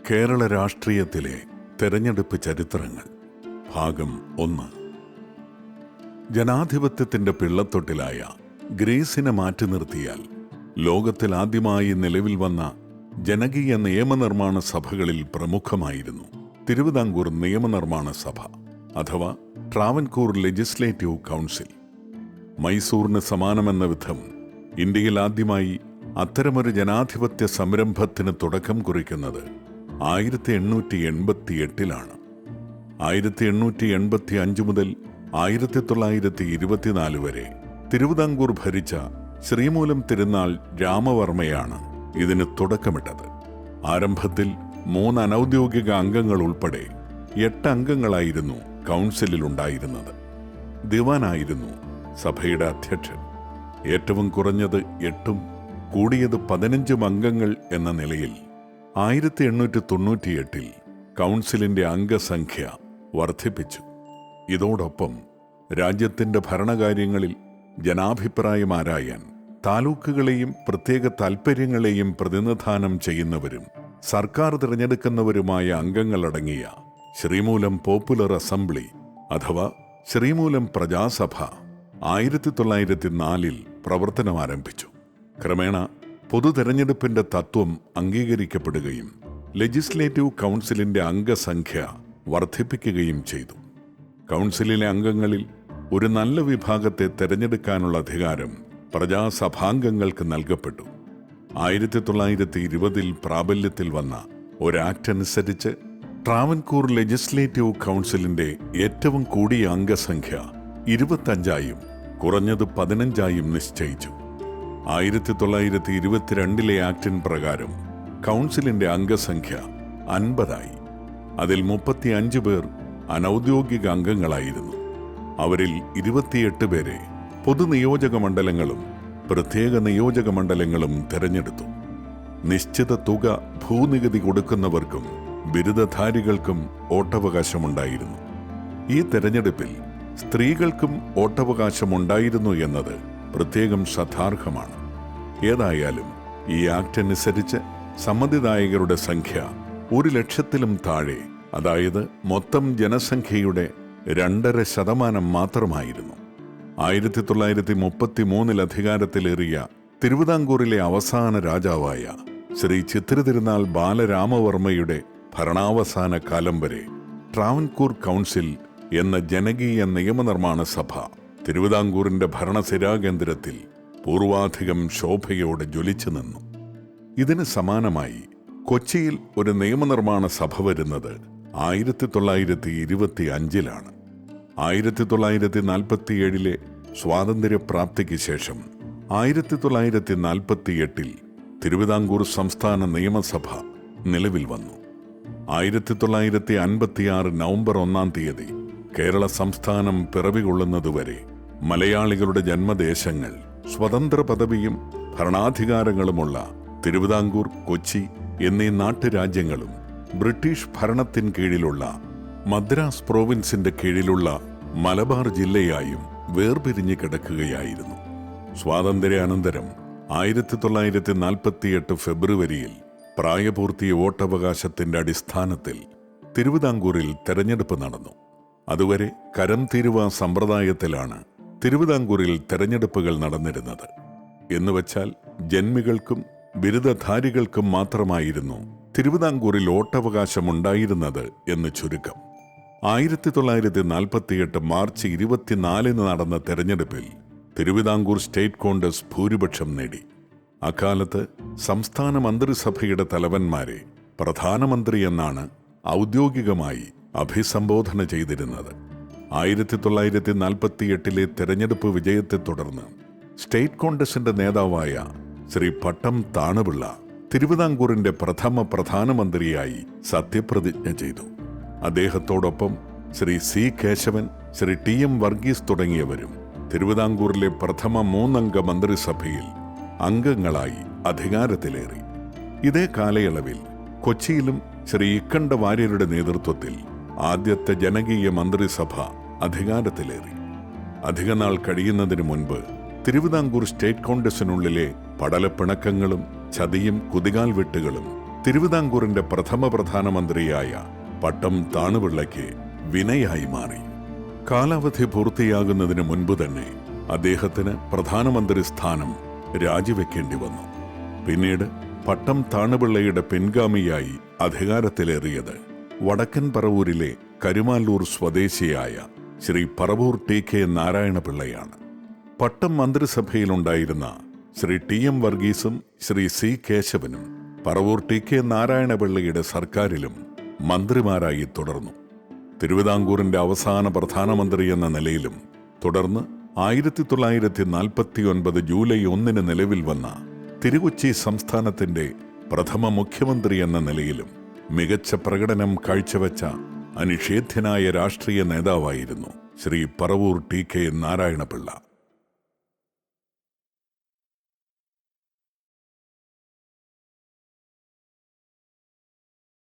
കേരള രാഷ്ട്രീയത്തിലെ തെരഞ്ഞെടുപ്പ് ചരിത്രങ്ങൾ ഭാഗം 1. ജനാധിപത്യത്തിന്റെ പിള്ളത്തൊട്ടിലായ ഗ്രീസിനെ മാറ്റി നിർത്തിയാൽ ലോകത്തിൽ ആദ്യമായി നിലവിൽ വന്ന ജനകീയ നിയമനിർമ്മാണ സഭകളിൽ പ്രമുഖമായിരുന്നു തിരുവിതാംകൂർ നിയമനിർമ്മാണ സഭ അഥവാ ട്രാവൻകൂർ ലെജിസ്ലേറ്റീവ് കൗൺസിൽ. മൈസൂറിന് സമാനമെന്ന വിധം ഇന്ത്യയിൽ ആദ്യമായി അത്തരമൊരു ജനാധിപത്യ സംരംഭത്തിന് തുടക്കം കുറിക്കുന്നത് 1888-ലാണ്. 1885 മുതൽ 1924 വരെ തിരുവിതാംകൂർ ഭരിച്ച ശ്രീമൂലം തിരുനാൾ രാമവർമ്മയാണ് ഇതിന് തുടക്കമിട്ടത്. ആരംഭത്തിൽ 3 അനൗദ്യോഗിക അംഗങ്ങൾ ഉൾപ്പെടെ 8 അംഗങ്ങളായിരുന്നു കൗൺസിലുണ്ടായിരുന്നത്. ദിവാനായിരുന്നു സഭയുടെ അധ്യക്ഷൻ. ഏറ്റവും കുറഞ്ഞത് 8ഉം കൂടിയത് 15 അംഗങ്ങൾ എന്ന നിലയിൽ 1898 കൗൺസിലിന്റെ അംഗസംഖ്യ വർദ്ധിപ്പിച്ചു. ഇതോടൊപ്പം രാജ്യത്തിന്റെ ഭരണകാര്യങ്ങളിൽ ജനാഭിപ്രായം ആരായാൻ താലൂക്കുകളെയും പ്രത്യേക താൽപ്പര്യങ്ങളെയും പ്രതിനിധാനം ചെയ്യുന്നവരും സർക്കാർ തിരഞ്ഞെടുക്കുന്നവരുമായ അംഗങ്ങളടങ്ങിയ ശ്രീമൂലം പോപ്പുലർ അസംബ്ലി അഥവാ ശ്രീമൂലം പ്രജാസഭ 1904 പ്രവർത്തനം ആരംഭിച്ചു. ക്രമേണ പൊതു തെരഞ്ഞെടുപ്പിന്റെ തത്വം അംഗീകരിക്കപ്പെടുകയും ലെജിസ്ലേറ്റീവ് കൗൺസിലിന്റെ അംഗസംഖ്യ വർദ്ധിപ്പിക്കുകയും ചെയ്തു. കൗൺസിലിലെ അംഗങ്ങളിൽ ഒരു നല്ല വിഭാഗത്തെ തെരഞ്ഞെടുക്കാനുള്ള അധികാരം പ്രജാസഭാംഗങ്ങൾക്ക് നൽകപ്പെട്ടു. 1920 പ്രാബല്യത്തിൽ വന്ന ഒരു ആക്ട് അനുസരിച്ച് ട്രാവൻകൂർ ലെജിസ്ലേറ്റീവ് കൗൺസിലിന്റെ ഏറ്റവും കൂടിയ അംഗസംഖ്യ 25 കുറഞ്ഞത് 15 നിശ്ചയിച്ചു. 1922 ആക്ടിൻ പ്രകാരം കൗൺസിലിന്റെ അംഗസംഖ്യ 50. അതിൽ 35 പേർ അനൗദ്യോഗിക അംഗങ്ങളായിരുന്നു. അവരിൽ 28 പേരെ പൊതുനിയോജക മണ്ഡലങ്ങളും പ്രത്യേക നിയോജക മണ്ഡലങ്ങളും തെരഞ്ഞെടുത്തു. നിശ്ചിത തുക ഭൂനികുതി കൊടുക്കുന്നവർക്കും ബിരുദധാരികൾക്കും വോട്ടവകാശമുണ്ടായിരുന്നു. ഈ തെരഞ്ഞെടുപ്പിൽ സ്ത്രീകൾക്കും വോട്ടവകാശമുണ്ടായിരുന്നു എന്നത് പ്രത്യേകം ശ്രദ്ധാർഹമാണ്. ഏതായാലും ഈ ആക്ട് അനുസരിച്ച് സമ്മതിദായകരുടെ സംഖ്യ 100,000-ലും താഴെ, അതായത് മൊത്തം ജനസംഖ്യയുടെ 2.5% മാത്രമായിരുന്നു. 1933 അധികാരത്തിലേറിയ തിരുവിതാംകൂറിലെ അവസാന രാജാവായ ശ്രീ ചിത്തിരതിരുനാൾ ബാലരാമവർമ്മയുടെ ഭരണാവസാന കാലം വരെ ട്രാവൻകൂർ കൗൺസിൽ എന്ന ജനകീയ നിയമനിർമ്മാണ സഭ തിരുവിതാംകൂറിന്റെ ഭരണസിരാകേന്ദ്രത്തിൽ പൂർവാധികം ശോഭയോടെ ജ്വലിച്ചു നിന്നു. ഇതിന് സമാനമായി കൊച്ചിയിൽ ഒരു നിയമനിർമ്മാണ സഭ വരുന്നത് 1925-ലാണ്. 1947 സ്വാതന്ത്ര്യപ്രാപ്തിക്ക് ശേഷം 1948 തിരുവിതാംകൂർ സംസ്ഥാന നിയമസഭ നിലവിൽ വന്നു. 1956 നവംബർ 1 കേരള സംസ്ഥാനം പിറവികൊള്ളുന്നതുവരെ മലയാളികളുടെ ജന്മദേശങ്ങൾ, സ്വതന്ത്ര പദവിയും ഭരണാധികാരങ്ങളുമുള്ള തിരുവിതാംകൂർ, കൊച്ചി എന്നീ നാട്ടുരാജ്യങ്ങളും ബ്രിട്ടീഷ് ഭരണത്തിൻ കീഴിലുള്ള മദ്രാസ് പ്രോവിൻസിന്റെ കീഴിലുള്ള മലബാർ ജില്ലയായും വേർപിരിഞ്ഞു കിടക്കുകയായിരുന്നു. സ്വാതന്ത്ര്യാനന്തരം 1948 ഫെബ്രുവരിയിൽ പ്രായപൂർത്തി വോട്ടവകാശത്തിന്റെ അടിസ്ഥാനത്തിൽ തിരുവിതാംകൂറിൽ തെരഞ്ഞെടുപ്പ് നടന്നു. അതുവരെ കരം തീരുവ സമ്പ്രദായത്തിലാണ് തിരുവിതാംകൂറിൽ തെരഞ്ഞെടുപ്പുകൾ നടന്നിരുന്നത്. എന്നുവച്ചാൽ ജന്മികൾക്കും ബിരുദധാരികൾക്കും മാത്രമായിരുന്നു തിരുവിതാംകൂറിൽ വോട്ടവകാശമുണ്ടായിരുന്നത് എന്ന് ചുരുക്കം. 1948 മാർച്ച് 24 നടന്ന തെരഞ്ഞെടുപ്പിൽ തിരുവിതാംകൂർ സ്റ്റേറ്റ് കോൺഗ്രസ് ഭൂരിപക്ഷം നേടി. അക്കാലത്ത് സംസ്ഥാന മന്ത്രിസഭയുടെ തലവന്മാരെ പ്രധാനമന്ത്രി എന്നാണ് ഔദ്യോഗികമായി അഭിസംബോധന ചെയ്തിരുന്നത്. 1948 തെരഞ്ഞെടുപ്പ് വിജയത്തെ തുടർന്ന് സ്റ്റേറ്റ് കോൺഗ്രസിന്റെ നേതാവായ ശ്രീ പട്ടം താണുപിള്ള തിരുവിതാംകൂറിന്റെ പ്രഥമ പ്രധാനമന്ത്രിയായി സത്യപ്രതിജ്ഞ ചെയ്തു. അദ്ദേഹത്തോടൊപ്പം ശ്രീ സി കേശവൻ, ശ്രീ ടി.എം. വർഗീസ് തുടങ്ങിയവരും തിരുവിതാംകൂറിലെ പ്രഥമ 3-അംഗ മന്ത്രിസഭയിൽ അംഗങ്ങളായി അധികാരത്തിലേറി. ഇതേ കാലയളവിൽ കൊച്ചിയിലും ശ്രീ ഇക്കണ്ട വാര്യരുടെ നേതൃത്വത്തിൽ ആദ്യത്തെ ജനകീയ മന്ത്രിസഭ അധികാരത്തിലേറി. അധികനാൾ കഴിയുന്നതിന് മുൻപ് തിരുവിതാംകൂർ സ്റ്റേറ്റ് കോൺഗ്രസിനുള്ളിലെ പടലപ്പിണക്കങ്ങളും ചതിയും കുതികാൽ വെട്ടുകളും തിരുവിതാംകൂറിന്റെ പ്രഥമ പ്രധാനമന്ത്രിയായ പട്ടം താണുപിള്ളയ്ക്ക് വിനയായി മാറി. കാലാവധി പൂർത്തിയാകുന്നതിന് മുൻപ് തന്നെ അദ്ദേഹത്തിന് പ്രധാനമന്ത്രി സ്ഥാനം രാജിവെക്കേണ്ടി വന്നു. പിന്നീട് പട്ടം താണുപിള്ളയുടെ പിൻഗാമിയായി അധികാരത്തിലേറിയത് വടക്കൻ പറവൂരിലെ കരുമാല്ലൂർ സ്വദേശിയായ ശ്രീ പറവൂർ ടി.K. നാരായണപിള്ളയാണ്. പട്ടം മന്ത്രിസഭയിലുണ്ടായിരുന്ന ശ്രീ ടി.എം. വർഗീസും ശ്രീ സി. കേശവനും പറവൂർ ടി.K. നാരായണപിള്ളയുടെ സർക്കാരിലും മന്ത്രിമാരായി തുടർന്നു. തിരുവിതാംകൂറിന്റെ അവസാന പ്രധാനമന്ത്രി എന്ന നിലയിലും തുടർന്ന് 1949 ജൂലൈ 1 നിലവിൽ വന്ന തിരുക്കൊച്ചി സംസ്ഥാനത്തിന്റെ പ്രഥമ മുഖ്യമന്ത്രി എന്ന നിലയിലും മികച്ച പ്രകടനം കാഴ്ചവെച്ച അനിഷേധ്യനായ രാഷ്ട്രീയ നേതാവായിരുന്നു ശ്രീ പറവൂർ ടി.K. നാരായണപിള്ള.